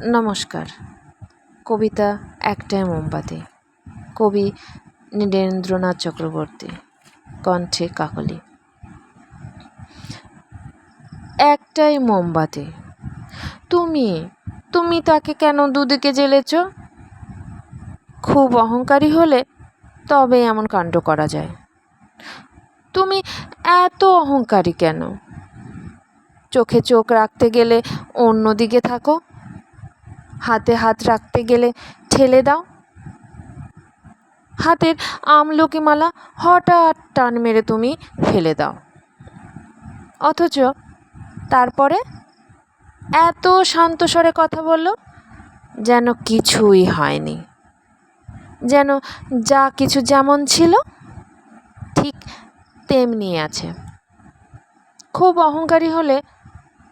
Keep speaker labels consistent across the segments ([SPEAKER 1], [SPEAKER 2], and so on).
[SPEAKER 1] নমস্কার। কবিতা একটাই মোমবাতি, কবি নীরেন্দ্রনাথ চক্রবর্তী, কণ্ঠে কাকলি। একটাই মোমবাতি, তুমি তাকে কেন দুদিকে জ্বেলেছ? খুব অহংকারী হলে তবে এমন কাণ্ড করা যায়। তুমি এত অহংকারী কেন? চোখে চোখ রাখতে গেলে অন্যদিকে থাকো, হাতে হাত রাখতে গেলে ঠেলে দাও। হাতের আমলকি মালা হঠাৎ টান মেরে তুমি ফেলে দাও, অথচ তারপরে এত শান্ত স্বরে কথা বললো যেন কিছুই হয়নি, যেন যা কিছু যেমন ছিল ঠিক তেমনি আছে। খুব অহংকারী হলে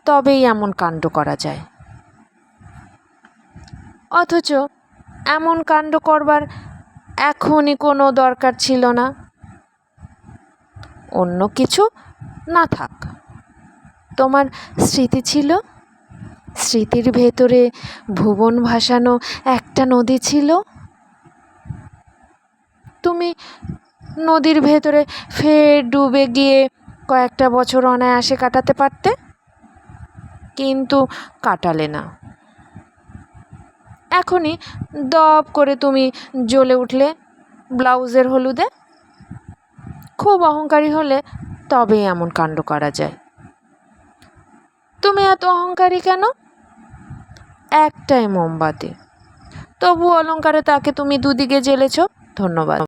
[SPEAKER 1] তবেই এমন কাণ্ড করা যায়, অথচ এমন কাণ্ড করবার এখনই কোনো দরকার ছিল না। অন্য কিছু না থাক, তোমার স্মৃতি ছিল, স্মৃতির ভেতরে ভুবন ভাসানো একটা নদী ছিল। তুমি নদীর ভেতরে ফের ডুবে গিয়ে কয়েকটা বছর অনায়াসে কাটাতে পারতে, কিন্তু কাটালে না। এখনই দপ করে তুমি জ্বলে উঠলে ব্লাউজের হলুদে। খুব অহংকারী হলে তবে এমন কাণ্ড করা যায়। তুমি এত অহংকারী কেন? একটাই মোমবাতি, তবু অলংকারে তাকে তুমি দুদিকে জ্বেলেছ। ধন্যবাদ।